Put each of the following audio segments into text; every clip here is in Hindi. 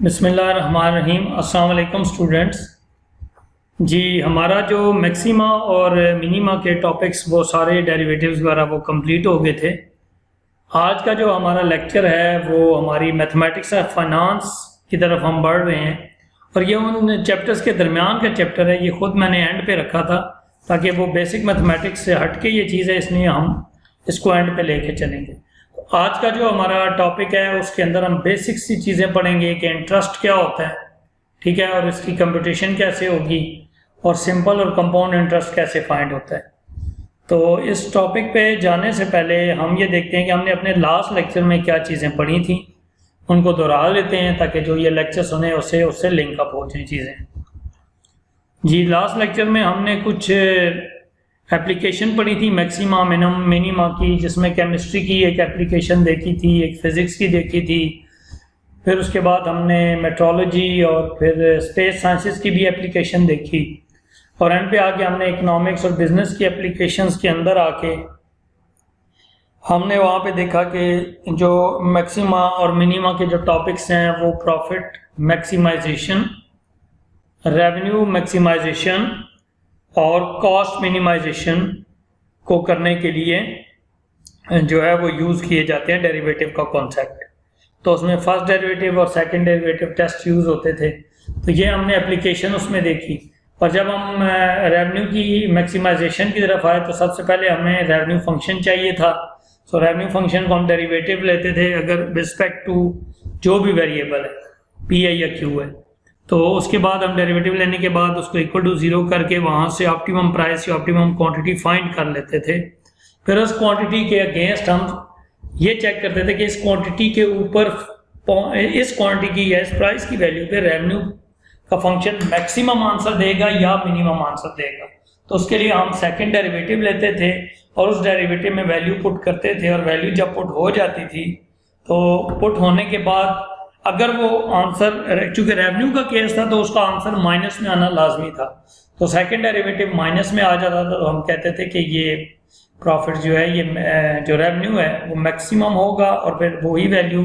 बिस्मिल्लाहिर्रहमानिर्रहीम। अस्सलाम वालेकुम स्टूडेंट्स। जी, हमारा जो मैक्सिमा और मिनिमा के टॉपिक्स वो सारे डेरिवेटिव्स वगैरह वो कंप्लीट हो गए थे। आज का जो हमारा लेक्चर है वो हमारी मैथमेटिक्स ऑफ फाइनेंस की तरफ हम बढ़ रहे हैं और ये उन चैप्टर्स के दरमियान का चैप्टर है। ये ख़ुद मैंने एंड पे रखा था ताकि वो बेसिक मैथमेटिक्स से हट के ये चीज़ है, इसलिए हम इसको एंड पे लेके चलेंगे। आज का जो हमारा टॉपिक है उसके अंदर हम बेसिक सी चीज़ें पढ़ेंगे कि इंटरेस्ट क्या होता है, ठीक है, और इसकी कंप्यूटेशन कैसे होगी और सिंपल और कंपाउंड इंटरेस्ट कैसे फाइंड होता है। तो इस टॉपिक पे जाने से पहले हम ये देखते हैं कि हमने अपने लास्ट लेक्चर में क्या चीज़ें पढ़ी थी, उनको दोहरा लेते हैं ताकि जो ये लेक्चर सुने उससे लिंकअप हो जाए चीज़ें। जी, लास्ट लेक्चर में हमने कुछ एप्लीकेशन पढ़ी थी मैक्सिमा मिनिमा की, जिसमें केमिस्ट्री की एक एप्लीकेशन देखी थी, एक फ़िज़िक्स की देखी थी, फिर उसके बाद हमने मेट्रोलॉजी और फिर स्पेस साइंसेस की भी एप्लीकेशन देखी और एंड पे आके हमने इकोनॉमिक्स और बिज़नेस की एप्लीकेशंस के अंदर आके हमने वहाँ पे देखा कि जो मैक्सिमा और मिनिमा के जो टॉपिक्स हैं वो प्रॉफिट मैक्सिमाइजेशन, रेवेन्यू मैक्सिमाइजेशन और कॉस्ट मिनिमाइजेशन को करने के लिए जो है वो यूज़ किए जाते हैं डेरिवेटिव का कॉन्सेप्ट। तो उसमें फर्स्ट डेरिवेटिव और सेकंड डेरिवेटिव टेस्ट यूज़ होते थे। तो ये हमने एप्लीकेशन उसमें देखी। और जब हम रेवेन्यू की मैक्सिमाइजेशन की तरफ आए तो सबसे पहले हमें रेवेन्यू फंक्शन चाहिए था। सो रेवेन्यू फंक्शन को हम डेरिवेटिव लेते थे अगर रिस्पेक्ट टू जो भी वेरिएबल है, पी है या क्यू है। तो उसके बाद हम डेरिवेटिव लेने के बाद उसको इक्वल टू ज़ीरो करके वहाँ से ऑप्टिमम प्राइस या ऑप्टिमम क्वांटिटी फाइंड कर लेते थे। फिर उस क्वांटिटी के अगेंस्ट हम ये चेक करते थे कि इस क्वांटिटी के ऊपर, इस क्वांटिटी की या इस प्राइस की वैल्यू पे रेवेन्यू का फंक्शन मैक्सिमम आंसर देगा या मिनिमम आंसर देगा। तो उसके लिए हम सेकेंड डेरिवेटिव लेते थे और उस डेरिवेटिव में वैल्यू पुट करते थे और वैल्यू जब पुट हो जाती थी तो पुट होने के बाद अगर वो आंसर, चूंकि रेवेन्यू का केस था तो उसका आंसर माइनस में आना लाजमी था, तो सेकंड डेरिवेटिव माइनस में आ जाता था तो हम कहते थे कि ये प्रॉफिट जो है, ये जो रेवेन्यू है वो मैक्सिमम होगा और फिर वही वैल्यू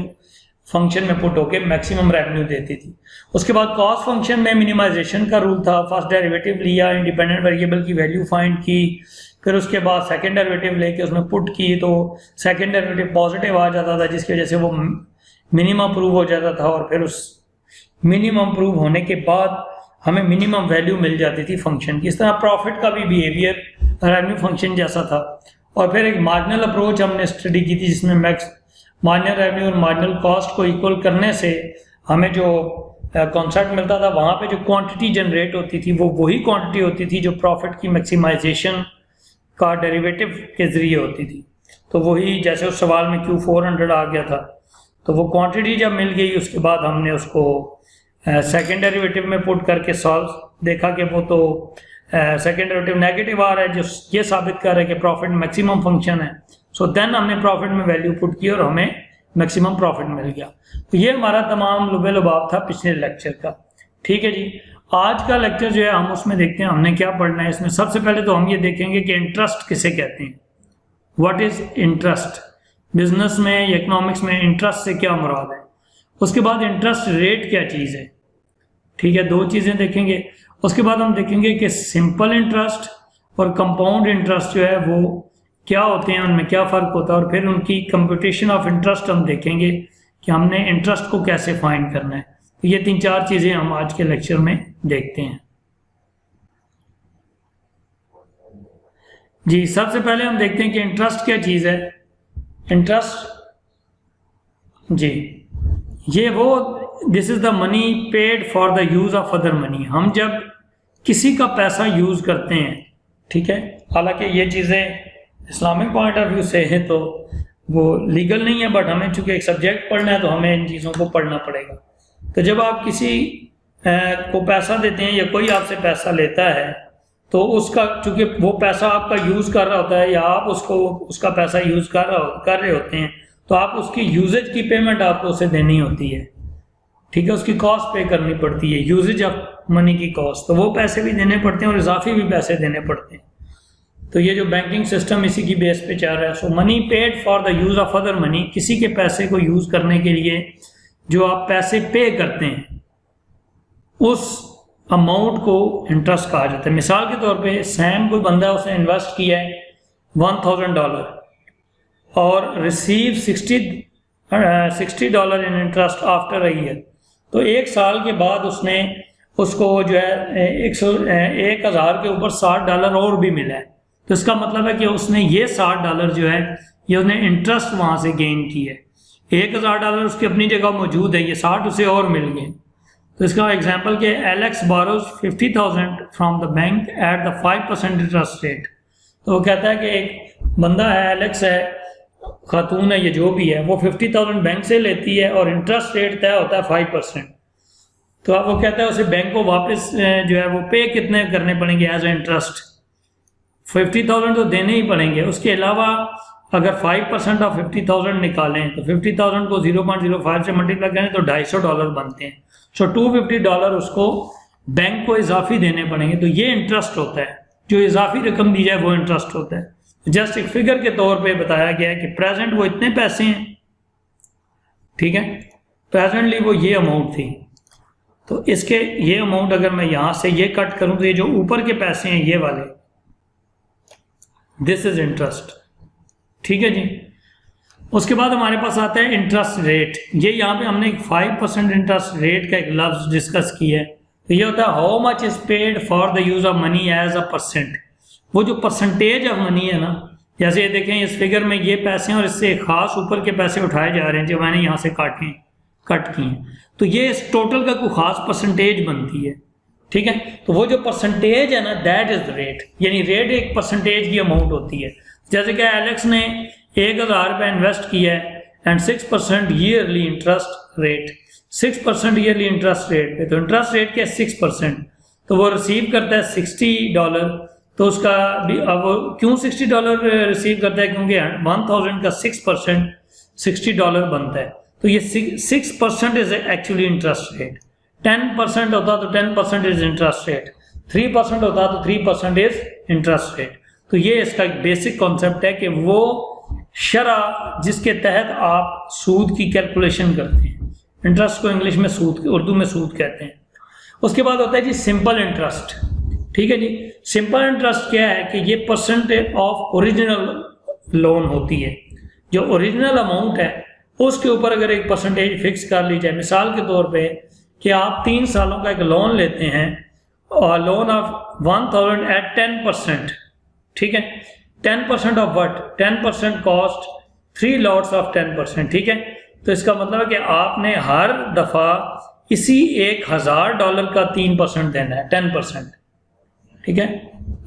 फंक्शन में पुट होके मैक्सिमम रेवेन्यू देती थी। उसके बाद कॉस्ट फंक्शन में मिनिमाइजेशन का रूल था। फर्स्ट डेरिवेटिव लिया, इंडिपेंडेंट वेरिएबल की वैल्यू फाइंड की, फिर उसके बाद सेकंड डेरिवेटिव लेके उसमें पुट की तो सेकंड डेरिवेटिव पॉजिटिव आ जाता था, जिसकी वजह से वो मिनिमम प्रूव हो जाता था और फिर उस मिनिमम प्रूव होने के बाद हमें मिनिमम वैल्यू मिल जाती थी फंक्शन की। इस तरह प्रॉफिट का भी बिहेवियर रेवेन्यू फंक्शन जैसा था। और फिर एक मार्जिनल अप्रोच हमने स्टडी की थी जिसमें मार्जिनल रेवेन्यू और मार्जिनल कॉस्ट को इक्वल करने से हमें जो कॉन्सेप्ट मिलता था, वहाँ पे जो क्वांटिटी जनरेट होती थी वो वही क्वांटिटी होती थी जो प्रॉफिट की मैक्सिमाइजेशन का डेरिवेटिव के ज़रिए होती थी। तो वही जैसे उस सवाल में Q400 आ गया था, तो वो क्वांटिटी जब मिल गई उसके बाद हमने उसको सेकेंड डेरिवेटिव में पुट करके सॉल्व देखा कि वो तो सेकेंड डेरिवेटिव नेगेटिव आ रहा है, जो ये साबित कर रहा है कि प्रॉफिट मैक्सिमम फंक्शन है। सो देन हमने प्रॉफिट में वैल्यू पुट की और हमें मैक्सिमम प्रॉफिट मिल गया। तो ये हमारा तमाम लुबे लुबाब था पिछले लेक्चर का। ठीक है जी, आज का लेक्चर जो है हम उसमें देखते हैं हमने क्या पढ़ना है। इसमें सबसे पहले तो हम ये देखेंगे कि इंटरेस्ट किसे कहते हैं, व्हाट इज इंटरेस्ट। बिजनेस में या इकोनॉमिक्स में इंटरेस्ट से क्या मुराद है। उसके बाद इंटरेस्ट रेट क्या चीज़ है, ठीक है, दो चीज़ें देखेंगे। उसके बाद हम देखेंगे कि सिंपल इंटरेस्ट और कंपाउंड इंटरेस्ट जो है वो क्या होते हैं, उनमें क्या फ़र्क होता है, और फिर उनकी कंप्यूटेशन ऑफ इंटरेस्ट हम देखेंगे कि हमने इंटरेस्ट को कैसे फाइंड करना है। तो ये तीन चार चीज़ें हम आज के लेक्चर में देखते हैं। जी, सबसे पहले हम देखते हैं कि इंटरेस्ट क्या चीज़ है। इंटरेस्ट जी, ये वो, this is the money paid for the use of other money. हम जब किसी का पैसा यूज करते हैं, ठीक है, हालांकि ये चीज़ें इस्लामिक पॉइंट ऑफ व्यू से है तो वो लीगल नहीं है, बट हमें चूंकि एक सब्जेक्ट पढ़ना है तो हमें इन चीज़ों को पढ़ना पड़ेगा। तो जब आप किसी को पैसा देते हैं या कोई आपसे पैसा लेता है तो उसका, चूंकि वो पैसा आपका यूज़ कर रहा होता है या आप उसका पैसा यूज़ कर रहे होते हैं, तो आप उसकी यूजेज की पेमेंट आपको उसे देनी होती है, ठीक है, उसकी कॉस्ट पे करनी पड़ती है, यूजेज ऑफ मनी की कॉस्ट। तो वो पैसे भी देने पड़ते हैं और इजाफी भी पैसे देने पड़ते हैं। तो ये जो बैंकिंग सिस्टम इसी की बेस पे चल रहा है। So money paid for the use of other money, किसी के पैसे को यूज़ करने के लिए जो आप पैसे पे करते हैं उस अमाउंट को इंटरेस्ट कहा जाता है। मिसाल के तौर पे सैम कोई बंदा उसने इन्वेस्ट किया है $1000 और receive $60 in interest after a year. तो 1 साल के बाद उसने उसको जो है 1000 के ऊपर $60 और भी मिला है। तो इसका मतलब है कि उसने ये $60 जो है ये उसने इंटरेस्ट वहाँ से गेन किया है। $1000 उसकी अपनी जगह मौजूद है, ये 60 उसे और मिल गए। तो इसका एग्जांपल के Alex borrows 50,000 from the bank at the 5% interest rate. तो वो कहता है कि एक बंदा है, एलेक्स है, खातून है, ये जो भी है, वो 50,000 बैंक से लेती है और इंटरेस्ट रेट तय होता है 5%। तो अब वो कहता है उसे बैंक को वापस जो है वो पे कितने करने पड़ेंगे एज ए इंटरेस्ट? 50,000 तो देने ही पड़ेंगे। उसके अलावा अगर 5% ऑफ 50,000 निकालें तो 50,000 को 0.05 से मल्टीप्लाई करें तो $250 बनते हैं। सो $250 उसको बैंक को इजाफी देने पड़ेंगे। तो ये इंटरेस्ट होता है, जो इजाफी रकम दी जाए वो इंटरेस्ट होता है। जस्ट एक फिगर के तौर पे बताया गया है कि प्रेजेंट वो इतने पैसे हैं, ठीक है, प्रेजेंटली वो ये अमाउंट थी। तो इसके ये अमाउंट अगर मैं यहां से ये कट करूं तो ये जो ऊपर के पैसे हैं ये वाले, दिस इज इंटरेस्ट, ठीक है जी। उसके बाद हमारे पास आता है इंटरेस्ट रेट। ये यहाँ पे हमने एक 5% इंटरेस्ट रेट का एक लफ्ज डिस्कस किया है। तो ये होता है how much is paid for the use of money as a percent. वो जो परसेंटेज ऑफ मनी है ना, जैसे ये देखें इस फिगर में ये पैसे हैं और इससे खास ऊपर के पैसे उठाए जा रहे हैं जो मैंने यहाँ से कट किए। तो ये इस टोटल का कोई खास परसेंटेज बनती है, ठीक है। तो वो जो परसेंटेज है ना, दैट इज द रेट, यानी रेट एक परसेंटेज की अमाउंट होती है। जैसे कि एलेक्स ने 1000 रुपये इन्वेस्ट किया है and 6% yearly interest rate, 6% yearly interest rate पे, तो इंटरेस्ट रेट क्या है 6%। तो वो रिसीव करता है $60। तो उसका भी अब क्यों $60 रिसीव करता है? क्योंकि 1000 का 6% $60 बनता है। तो ये 6% इज एक्चुअली इंटरेस्ट रेट। 10% होता तो 10% इज इंटरेस्ट रेट, 3% होता तो 3% इज इंटरेस्ट रेट। तो ये इसका एक बेसिक कॉन्सेप्ट है कि वो शरह जिसके तहत आप सूद की कैलकुलेशन करते हैं। इंटरेस्ट को इंग्लिश में सूद, उर्दू में सूद कहते हैं। उसके बाद होता है जी सिंपल इंटरेस्ट, ठीक है जी। सिंपल इंटरेस्ट क्या है कि ये परसेंटेज ऑफ ओरिजिनल लोन होती है। जो ओरिजिनल अमाउंट है उसके ऊपर अगर एक परसेंटेज फिक्स कर ली जाए, मिसाल के तौर पे कि आप 3 सालों का एक लोन लेते हैं और लोन ऑफ 1000 एट 10%, ठीक है। 10% of what? 10% cost 3 lots of 10%, ठीक है। तो इसका मतलब है कि आपने हर दफा इसी $1000 का 3% देना है, 10%, ठीक है।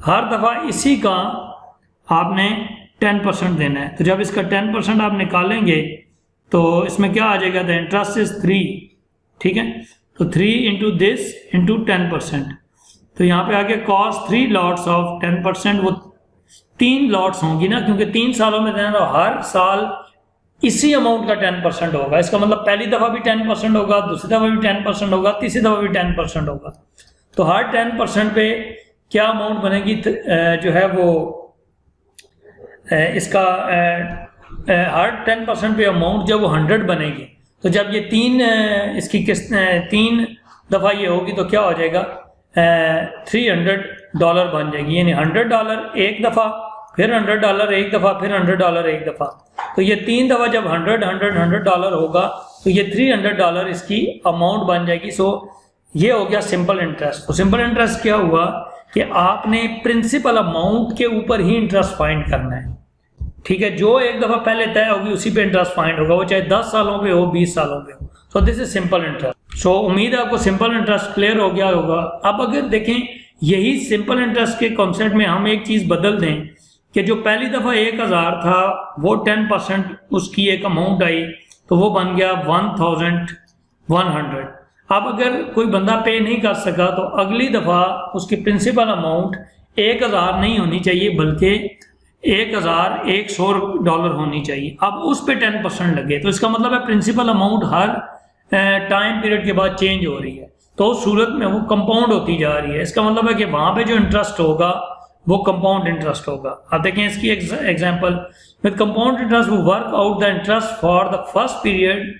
हर दफा इसी का आपने 10% देना है। तो जब इसका 10% आप निकालेंगे तो इसमें क्या आ जाएगा? द इंटरेस्ट इज 3, ठीक है। तो 3 इंटू दिस इंटू 10%। तो यहाँ पे आगे कॉस्ट 3 लॉट्स ऑफ 10%, वो 3 लॉट्स होंगी ना, क्योंकि 3 सालों में देना, तो हर साल इसी अमाउंट का 10% होगा। इसका मतलब पहली दफा भी 10% होगा, दूसरी दफा भी 10% होगा, तीसरी दफा भी 10% होगा। तो हर 10% पे क्या अमाउंट बनेगी? जो है वो इसका हर 10% पे अमाउंट जब वो 100 बनेगी, तो जब ये 3 इसकी किस्त 3 दफा ये होगी तो क्या हो जाएगा? $300 बन जाएगी। यानी $100 एक दफा, फिर $100 एक दफा, फिर $100 एक दफा। तो ये 3 दफा जब $100 होगा तो ये $300 इसकी अमाउंट बन जाएगी। सो ये हो गया सिंपल इंटरेस्ट। तो सिंपल इंटरेस्ट क्या हुआ कि आपने प्रिंसिपल अमाउंट के ऊपर ही इंटरेस्ट फाइंड करना है, ठीक है। जो एक दफा पहले तय होगी उसी पे इंटरेस्ट फाइंड होगा, वो चाहे 10 सालों पे हो, 20 सालों पे हो। So this is simple interest. So उम्मीद है आपको सिंपल इंटरेस्ट क्लियर हो गया होगा। अब अगर देखें यही सिंपल इंटरेस्ट के कॉन्सेप्ट में हम एक चीज बदल दें कि जो पहली दफा 1000 था वो 10% उसकी एक अमाउंट आई तो वो बन गया 1100। अब अगर कोई बंदा पे नहीं कर सका तो अगली दफा उसकी प्रिंसिपल अमाउंट 1000 नहीं होनी चाहिए बल्कि $1100 होनी चाहिए। अब उस पे 10% लगे तो इसका मतलब है प्रिंसिपल अमाउंट हर टाइम पीरियड के बाद चेंज हो रही है, तो उस सूरत में वो कंपाउंड होती जा रही है। इसका मतलब है कि वहां पे जो इंटरेस्ट होगा वो कंपाउंड इंटरेस्ट होगा। अब देखें इसकी एग्जांपल, विद कंपाउंड इंटरेस्ट वो work out the interest for the first period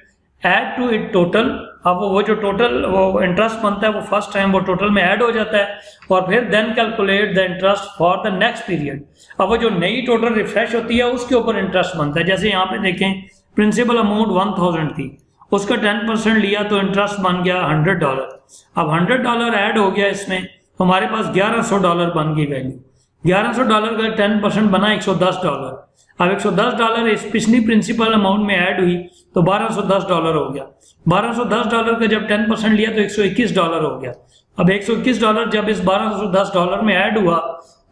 add to it total. अब वो जो टोटल वो इंटरेस्ट बनता है वो फर्स्ट टाइम वो टोटल में ऐड हो जाता है, और फिर then calculate the interest for the next period. अब वो जो नई टोटल रिफ्रेश होती है उसके ऊपर इंटरेस्ट बनता है। जैसे यहाँ पे देखें प्रिंसिपल अमाउंट 1000 थी, उसका 10% लिया तो इंटरेस्ट बन गया $100। अब $100 ऐड हो गया इसमें, तो हमारे पास $1100 बन गई वैल्यू। $1100 का 10% बना $110। अब $110 इस पिछली प्रिंसिपल अमाउंट में ऐड हुई तो $1210 हो गया। $1210 का जब 10% लिया तो $121 हो गया। अब $121 जब इस $1210 में ऐड हुआ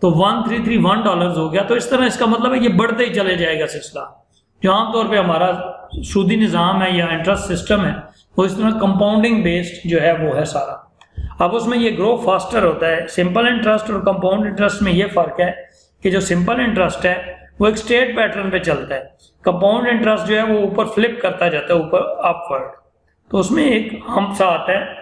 तो $1331 हो गया। तो इस तरह इसका मतलब है ये बढ़ते ही चले जाएगा सिलसिला। जो आमतौर पे हमारा सूदी निज़ाम है या इंटरेस्ट सिस्टम है वो इस तरह कंपाउंडिंग बेस्ड जो है वो है सारा। अब उसमें ये ग्रो फास्टर होता है। सिंपल इंटरेस्ट और कंपाउंड इंटरेस्ट में ये फ़र्क है कि जो सिंपल इंटरेस्ट है वो एक स्ट्रेट पैटर्न पे चलता है, कंपाउंड इंटरेस्ट जो है वो ऊपर फ्लिप करता जाता है, ऊपर अपवर्ड। तो उसमें एक हम्प सा आता है।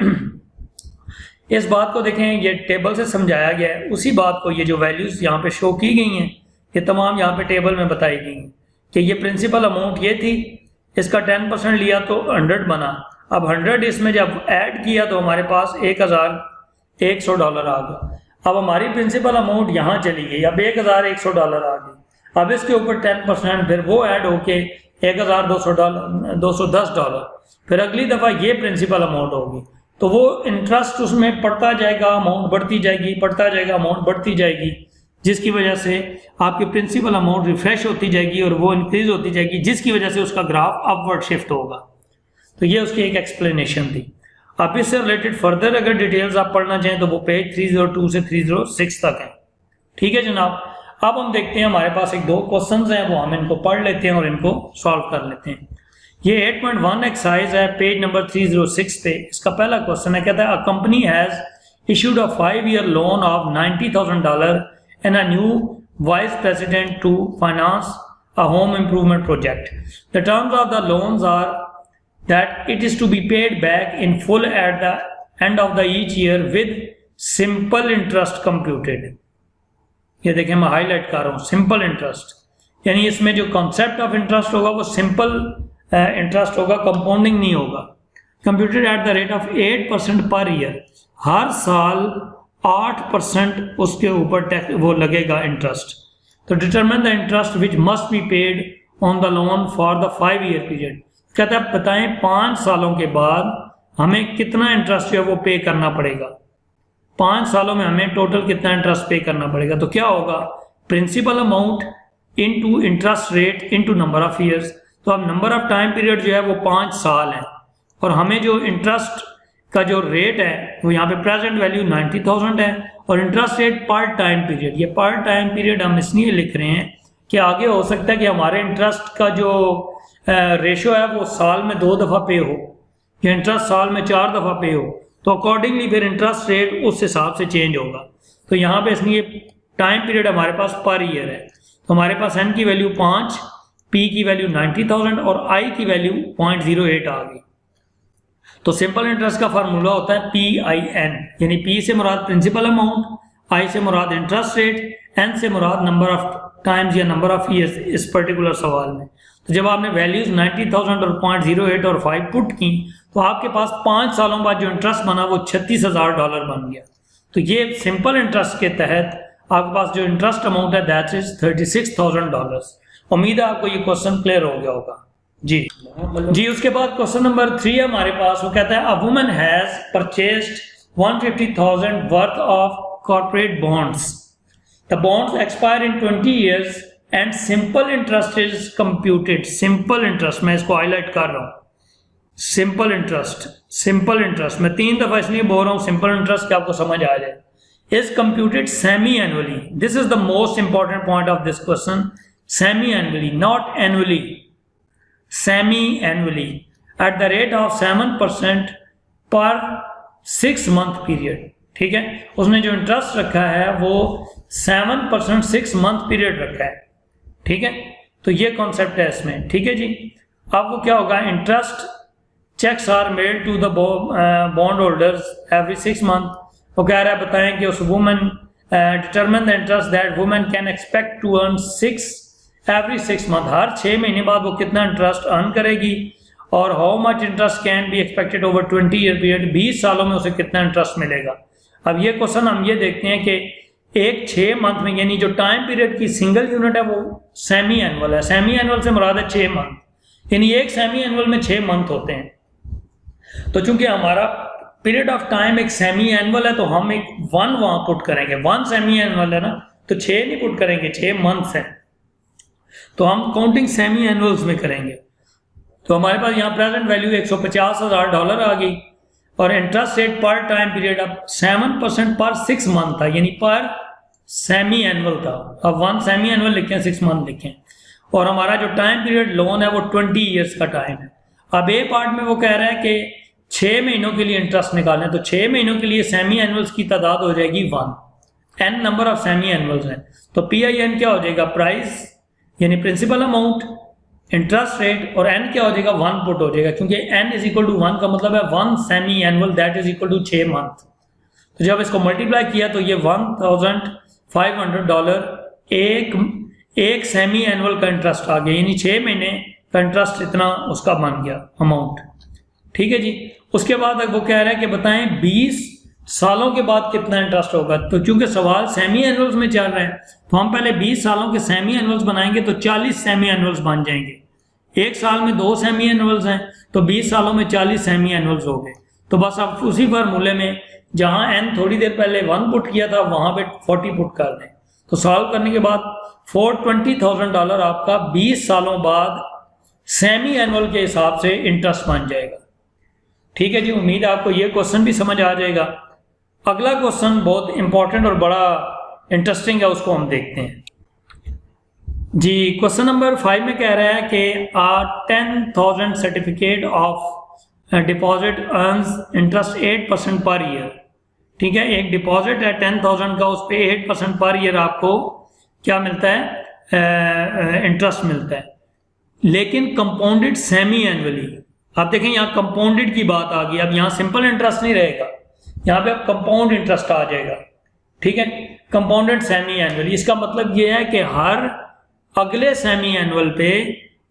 इस बात को देखें, ये टेबल से समझाया गया है। उसी बात को ये जो वैल्यूज़ यहाँ पे शो की गई हैं ये तमाम यहाँ पे टेबल में बताई गई हैं कि ये प्रिंसिपल अमाउंट ये थी, इसका 10% लिया तो 100 बना। अब 100 इसमें जब ऐड किया तो हमारे पास $1100 आ गया। अब हमारी प्रिंसिपल अमाउंट यहाँ चली गई, अब $1100 आ गई। अब इसके ऊपर 10% फिर वो ऐड होके $1210। फिर अगली दफ़ा ये प्रिंसिपल अमाउंट होगी तो वो इंटरेस्ट उसमें पड़ता जाएगा, अमाउंट बढ़ती जाएगी, पड़ता जाएगा, अमाउंट बढ़ती जाएगी, जिसकी वजह से आपकी प्रिंसिपल अमाउंट रिफ्रेश होती जाएगी और वो इंक्रीज होती जाएगी, जिसकी वजह से उसका ग्राफ अपवर्ड शिफ्ट होगा। तो ये उसकी एक एक्सप्लेनेशन थी। आप इससे रिलेटेड फर्दर अगर डिटेल्स आप पढ़ना चाहें तो वो पेज 302 से 306 तक है। ठीक है जनाब। अब हम देखते हैं हमारे पास एक दो क्वेश्चंस हैं, वो हम इनको पढ़ लेते हैं और इनको सॉल्व कर लेते हैं। ये 8.1 एक्सरसाइज है पेज नंबर 306 पे। इसका पहला क्वेश्चन है, कहता है a company has issued a 5-year loan of $90,000 and a new vice president to finance a home improvement project. The terms of the loans are that it is to be paid back in full at the end of the each year with simple interest computed. ये देखें मैं हाईलाइट कर रहा हूँ, सिंपल इंटरेस्ट, यानी इसमें जो कॉन्सेप्ट ऑफ इंटरेस्ट होगा वो सिंपल इंटरेस्ट होगा, कंपाउंडिंग नहीं होगा। Computed at the rate of 8% per year, हर साल 8% उसके ऊपर टैक्स वो लगेगा इंटरेस्ट। तो determine the interest which must be paid on the loan for the 5-year period. कहते हैं बताएं 5 सालों के बाद हमें कितना इंटरेस्ट जो है वो पे करना पड़ेगा। 5 सालों में हमें टोटल कितना इंटरेस्ट पे करना पड़ेगा। तो क्या होगा, principal amount into interest rate into number of years. तो अब नंबर ऑफ टाइम पीरियड जो है वो 5 साल है, और हमें जो इंटरेस्ट का जो रेट है वो यहाँ पे प्रेजेंट वैल्यू 90,000 है, और इंटरेस्ट रेट पर टाइम पीरियड। ये पर टाइम पीरियड हम इसलिए लिख रहे हैं कि आगे हो सकता है कि हमारे इंटरेस्ट का जो रेशो है वो साल में 2 दफ़ा पे हो या इंटरेस्ट साल में 4 दफ़ा पे हो, तो अकॉर्डिंगली फिर इंटरेस्ट रेट उस हिसाब से चेंज होगा। तो यहाँ पे इसलिए टाइम पीरियड हमारे पास पर ईयर है। तो हमारे पास n की वैल्यू 5, p की वैल्यू 90,000 और i की वैल्यू 0.08 आ गई। तो सिंपल इंटरेस्ट का फार्मूला होता है PIN, यानी P से मुराद प्रिंसिपल अमाउंट, I से मुराद इंटरेस्ट रेट, N से मुराद नंबर ऑफ टाइम्स या नंबर ऑफ ईयर्स इस पर्टिकुलर सवाल में। तो जब आपने वैल्यूज 90,000 और 0.08 और 5 पुट की तो आपके पास 5 सालों बाद जो इंटरेस्ट बना वो $36,000 बन गया। तो ये सिंपल इंटरेस्ट के तहत आपके पास जो इंटरेस्ट अमाउंट है दैट इज $36,000। उम्मीद है आपको ये क्वेश्चन क्लियर हो गया होगा जी। उसके बाद क्वेश्चन नंबर 3 है हमारे पास। वो कहता है a woman has purchased 150,000 worth of corporate bonds. The bonds expire in 20 years and simple interest is computed. Simple interest मैं इसको हाईलाइट कर रहा हूँ, सिंपल इंटरेस्ट मैं 3 दफा इसलिए बोल रहा हूँ सिंपल इंटरेस्ट कि आपको समझ आ जाए। Is computed semi annually. This is the most important point of this question. Semi annually, not annually, semi annually at the rate of 7% पर 6 month पीरियड। ठीक है, उसने जो इंटरेस्ट रखा है वो 7% 6 month पीरियड रखा है। ठीक है, तो ये कॉन्सेप्ट है इसमें। ठीक है जी। अब वो क्या होगा, interest checks are made to the bond holders every 6 month। वो कह रहा है बताएं कि उस woman determine the interest that woman can expect to earn 6 every 6 month। हर 6 महीने बाद वो कितना इंटरेस्ट अर्न करेगी और how much interest can be expected over 20 year period, 20 सालों में उसे कितना इंटरेस्ट मिलेगा। अब ये क्वेश्चन हम ये देखते हैं कि एक 6 मंथ में, यानी जो टाइम पीरियड की सिंगल यूनिट है वो सेमी एनुअल है। सेमी एनुअल से मुराद है 6 मंथ, यानी एक सेमी एनुअल में 6 मंथ होते हैं। तो चूंकि हमारा पीरियड ऑफ टाइम एक सेमी एनुअल है तो हम एक 1 वहां पुट करेंगे। 1 सेमी एनुअल है ना, तो 6 नहीं पुट करेंगे, 6 मंथ्स है, तो हम काउंटिंग सेमी एनुअल्स में करेंगे। तो हमारे पास यहाँ प्रेजेंट वैल्यू $150,000 आ गई और इंटरेस्ट रेट पर टाइम पीरियड अब 7% पर 6 मंथ था, यानी पर सेमी एनुअल था। अब 1 सेमी एनुअल लिखें, 6 मंथ लिखें, और हमारा जो टाइम पीरियड लोन है वो 20 ईयर्स का टाइम है। अब ए पार्ट में वो कह रहा है कि 6 महीनों के लिए इंटरेस्ट निकालें, तो 6 महीनों के लिए सेमी एनुअल्स की तादाद हो जाएगी 1, n number of semi annuals हैं। तो PIN क्या हो जाएगा, प्राइस यानी प्रिंसिपल अमाउंट, इंटरेस्ट रेट, और n क्या हो जाएगा, 1 पुट हो जाएगा, क्योंकि n इज इक्वल टू 1 का मतलब है 1 semi annual, that is equal to 6 month. तो जब इसको मल्टीप्लाई किया तो ये $1,500 एक सेमी एनुअल का इंटरेस्ट आ गया, यानी 6 महीने का इंटरेस्ट इतना उसका बन गया अमाउंट। ठीक है जी। उसके बाद वो कह रहा है कि बताएं 20 सालों के बाद कितना इंटरेस्ट होगा। तो चूंकि सवाल सेमी एनुअल्स में चल रहा है तो हम पहले 20 सालों के सेमी एनुअल्स बनाएंगे तो 40 सेमी एनुअल्स बन जाएंगे। एक साल में 2 सेमी एनुअल्स हैं तो 20 सालों में 40 सेमी एनुअल्स हो गए। तो बस आप उसी फार्मूले में जहां n थोड़ी देर पहले 1 पुट किया था वहां पे 40 पुट कर दें। तो सॉल्व करने के बाद $420,000 आपका 20 सालों बाद सेमी एनुअल के हिसाब से इंटरेस्ट बन जाएगा। ठीक है जी, उम्मीद है आपको ये क्वेश्चन भी समझ आ जाएगा। अगला क्वेश्चन बहुत इंपॉर्टेंट और बड़ा इंटरेस्टिंग है, उसको हम देखते हैं जी। क्वेश्चन नंबर 5 में कह रहा है कि 10,000 certificate of deposit earns interest 8% per year. ठीक है, एक डिपॉजिट है 10,000 का, उस पर 8% पर ईयर आपको क्या मिलता है, इंटरेस्ट मिलता है, लेकिन कंपाउंडेड सेमी एनुअली। आप देखें यहाँ कंपाउंडेड की बात आ गई। अब यहाँ सिंपल इंटरेस्ट नहीं रहेगा, यहाँ पे अब कंपाउंड इंटरेस्ट आ जाएगा। ठीक है, कंपाउंडेड सेमी एनुअली, इसका मतलब ये है कि हर अगले सेमी एनुअल पे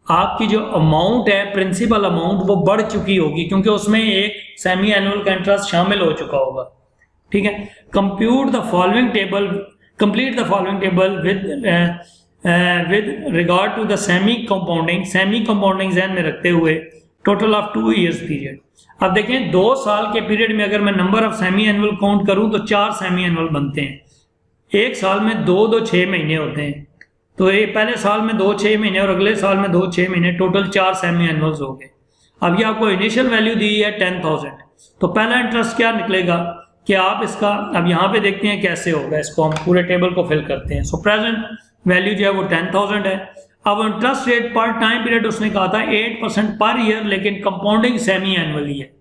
आपकी जो अमाउंट है, प्रिंसिपल अमाउंट, वो बढ़ चुकी होगी क्योंकि उसमें एक सेमी एनुअल का इंटरेस्ट शामिल हो चुका होगा। ठीक है, complete the following table with regard to the semi compounding ध्यान में रखते हुए टोटल ऑफ 2 ईयर्स पीरियड। अब देखें 2 साल के पीरियड में अगर मैं number of semi annual count करूं तो 4 सेमी एनुअल बनते हैं। एक साल में 2 6 महीने होते हैं, तो ये पहले साल में 2 6 महीने और अगले साल में 2 6 महीने, टोटल 4 सेमी एनुअल्स हो गए। अब ये आपको इनिशियल वैल्यू दी है 10,000, तो पहला इंटरेस्ट क्या निकलेगा कि आप इसका, अब यहाँ पे देखते हैं कैसे होगा, इसको हम पूरे टेबल को फिल करते हैं। सो प्रेजेंट वैल्यू जो है वो 10,000 है। अब इंटरेस्ट रेट पर टाइम पीरियड उसने कहा था 8% पर ईयर, लेकिन कंपाउंडिंग सेमी एनुअली है,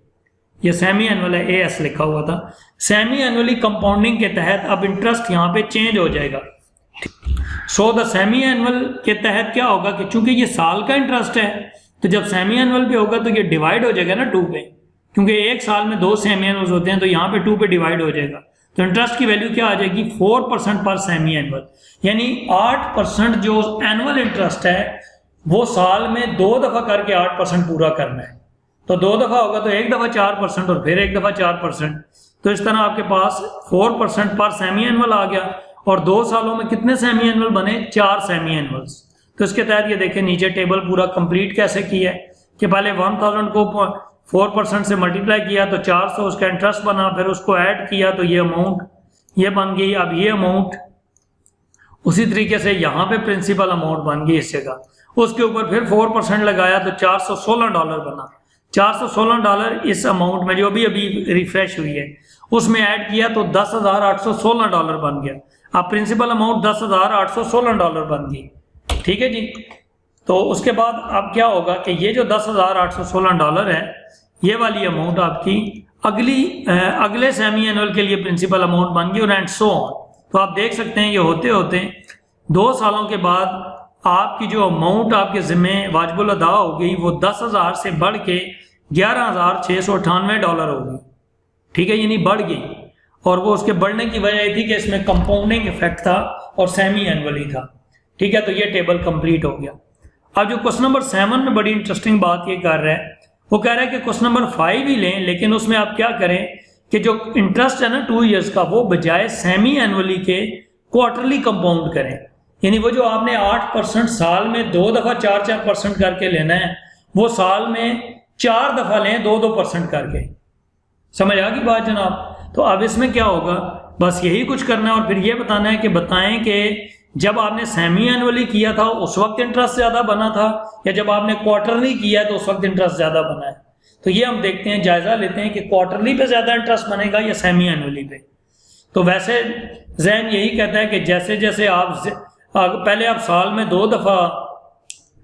ये सेमी एनुअल है, AS लिखा हुआ था। सेमी एनुअली कंपाउंडिंग के तहत अब इंटरेस्ट यहाँ पे चेंज हो जाएगा। सो द सेमी एनुअल के तहत क्या होगा कि चूंकि ये साल का इंटरेस्ट है तो जब सेमी एनुअल पे होगा तो ये डिवाइड हो जाएगा ना 2 पे, क्योंकि एक साल में 2 सेमी एनुअल्स होते हैं तो यहाँ पे 2 पे डिवाइड हो जाएगा। तो इंटरेस्ट की वैल्यू क्या आ जाएगी, 4% पर सेमी एनुअल, यानी 8% जो एनुअल इंटरेस्ट है वो साल में 2 दफा करके 8% पूरा करना है। तो 2 दफा होगा तो एक दफा 4% और फिर एक दफा 4%, तो इस तरह आपके पास 4% पर सेमी एनुअल आ गया। और 2 सालों में कितने सेमी एनुअल बने, 4 सेमी एनुअल्स। तो इसके तहत ये देखें नीचे टेबल पूरा कंप्लीट कैसे किया है कि पहले 1000 को 4% से मल्टीप्लाई किया तो 400 उसका इंटरेस्ट बना, फिर उसको ऐड किया तो ये अमाउंट ये बन गई। अब ये अमाउंट उसी तरीके से यहाँ पे प्रिंसिपल अमाउंट बन गई इस जगह, उसके ऊपर फिर 4% लगाया तो $416 बना। $416 इस अमाउंट में जो भी अभी रिफ्रेश हुई है उसमें ऐड किया तो $10,816 बन गया। अब प्रिंसिपल अमाउंट $10,816 बन गई। ठीक है जी, तो उसके बाद अब क्या होगा कि ये जो $10,816 है ये वाली अमाउंट आपकी अगले सेमी एनुअल के लिए प्रिंसिपल अमाउंट बन गई और एंड सो ऑन। तो आप देख सकते हैं ये होते होते 2 सालों के बाद आपकी जो अमाउंट आपके जिम्मे वाजिबुल अदा हो गई वो 10,000 से बढ़ के $11,698 हो गई। ठीक है, यानी बढ़ गई, और वो उसके बढ़ने की वजह थी कि इसमें कंपाउंडिंग इफेक्ट था और सेमी एनुअली था। ठीक है, तो ये टेबल कंप्लीट हो गया। अब जो क्वेश्चन नंबर 7 में बड़ी इंटरेस्टिंग बात ये कर रहा है वो कह रहा है कि क्वेश्चन नंबर 5 ही लें, लेकिन उसमें आप क्या करें कि जो इंटरेस्ट है ना 2 इयर्स का, वो बजाय सेमी एनुअली के क्वार्टरली कंपाउंड करें। यानी वो जो आपने 8% साल में 2 दफ़ा 4% करके लेना है, वो साल में 4 दफ़ा लें 2% करके। समझ आ गई बात जनाब? तो अब इसमें क्या होगा, बस यही कुछ करना है और फिर ये बताना है कि बताएं कि जब आपने सेमी एनुअली किया था उस वक्त इंटरेस्ट ज़्यादा बना था, या जब आपने क्वार्टरली किया है तो उस वक्त इंटरेस्ट ज़्यादा बना है। तो ये हम देखते हैं, जायज़ा लेते हैं कि क्वार्टरली पे ज़्यादा इंटरेस्ट बनेगा या सेमी एनुअली पे। तो वैसे जहन यही कहता है कि जैसे जैसे आप पहले आप साल में 2 दफ़ा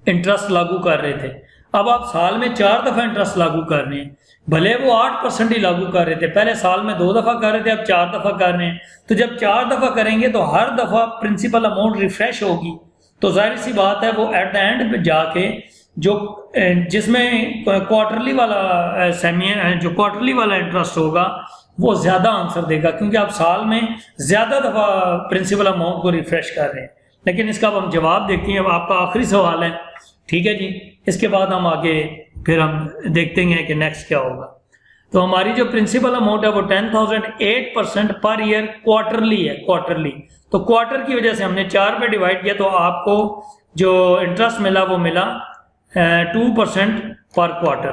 इंटरेस्ट लागू कर रहे थे, अब आप साल में 4 दफ़ा इंटरेस्ट लागू कर रहे हैं। भले वो 8% ही लागू कर रहे थे, पहले साल में 2 दफ़ा कर रहे थे, अब 4 दफ़ा कर रहे हैं। तो जब 4 दफ़ा करेंगे तो हर दफ़ा प्रिंसिपल अमाउंट रिफ्रेश होगी, तो जाहिर सी बात है वो एट द एंड पे जाके जो जिसमें क्वार्टरली वाला जो क्वार्टरली वाला इंटरेस्ट होगा वो ज़्यादा आंसर देगा, क्योंकि आप साल में ज़्यादा दफ़ा प्रिंसिपल अमाउंट को रिफ्रेश कर रहे हैं। लेकिन इसका अब हम जवाब देखते हैं। अब आपका आखिरी सवाल है, ठीक है जी। इसके बाद हम आगे फिर हम देखते हैं कि नेक्स्ट क्या होगा। तो हमारी जो प्रिंसिपल अमाउंट है वो 10,000 8% पर ईयर क्वार्टरली है, क्वार्टरली। तो क्वार्टर की वजह से हमने 4 पे डिवाइड किया, तो आपको जो इंटरेस्ट मिला वो मिला 2% पर क्वार्टर,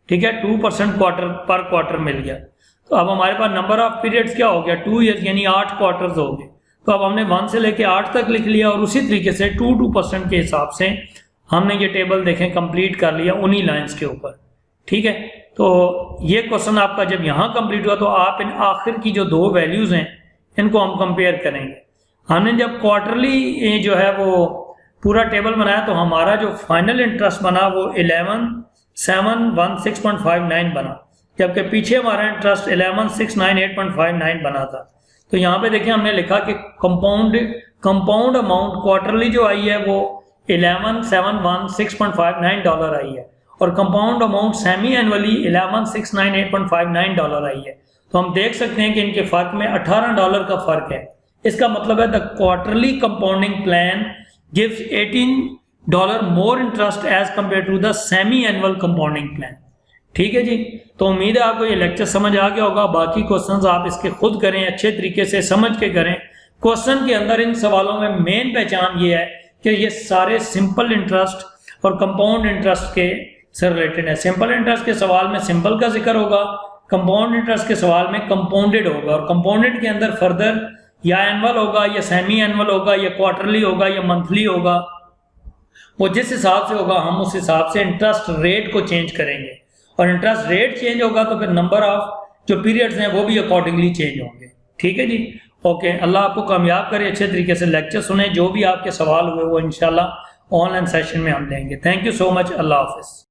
ठीक है, 2% पर क्वार्टर मिल गया। तो अब हमारे पास नंबर ऑफ पीरियड्स क्या हो गया, 2 ईयर्स, यानी 8 क्वार्टर्स हो गए। तो अब हमने 1 से लेके 8 तक लिख लिया और उसी तरीके से 2% के हिसाब से हमने ये टेबल देखें कंप्लीट कर लिया उन्हीं लाइंस के ऊपर, ठीक है। तो ये क्वेश्चन आपका जब यहाँ कंप्लीट हुआ तो आप इन आखिर की जो 2 वैल्यूज़ हैं इनको हम कंपेयर करेंगे। हमने जब क्वार्टरली जो है वो पूरा टेबल बनाया तो हमारा जो फाइनल इंटरेस्ट बना वो 11,716.59 बना, जबकि पीछे हमारा इंटरेस्ट 11,698.59 बना था। तो यहाँ पे देखिए हमने लिखा कि कंपाउंड अमाउंट क्वार्टरली जो आई है वो $11,716.59 आई है, और कंपाउंड अमाउंट सेमी एनुअली $11,698.59 आई है। तो हम देख सकते हैं कि इनके फ़र्क में $18 का फ़र्क है। इसका मतलब है the quarterly compounding plan gives $18 more interest as compare to the semi annual compounding plan, ठीक है जी। तो उम्मीद है आपको ये लेक्चर समझ आ गया होगा। बाकी क्वेश्चंस आप इसके खुद करें, अच्छे तरीके से समझ के करें। क्वेश्चन के अंदर इन सवालों में मेन पहचान ये है कि ये सारे सिंपल इंटरेस्ट और कंपाउंड इंटरेस्ट के से रिलेटेड है। सिंपल इंटरेस्ट के सवाल में सिंपल का जिक्र होगा, कंपाउंड इंटरेस्ट के सवाल में कंपाउंडेड होगा, और कंपाउंडेड के अंदर फर्दर या एनुअल होगा या सेमी एनुअल होगा या क्वार्टरली होगा या मंथली होगा। वो जिस हिसाब से होगा हम उस हिसाब से इंटरेस्ट रेट को चेंज करेंगे, और इंटरेस्ट रेट चेंज होगा तो फिर नंबर ऑफ जो पीरियड्स हैं वो भी अकॉर्डिंगली चेंज होंगे, ठीक है जी। ओके, अल्लाह आपको कामयाब करे, अच्छे तरीके से लेक्चर सुने, जो भी आपके सवाल हुए वो इंशाल्लाह ऑनलाइन सेशन में हम लेंगे। थैंक यू सो मच, अल्लाह हाफिज़।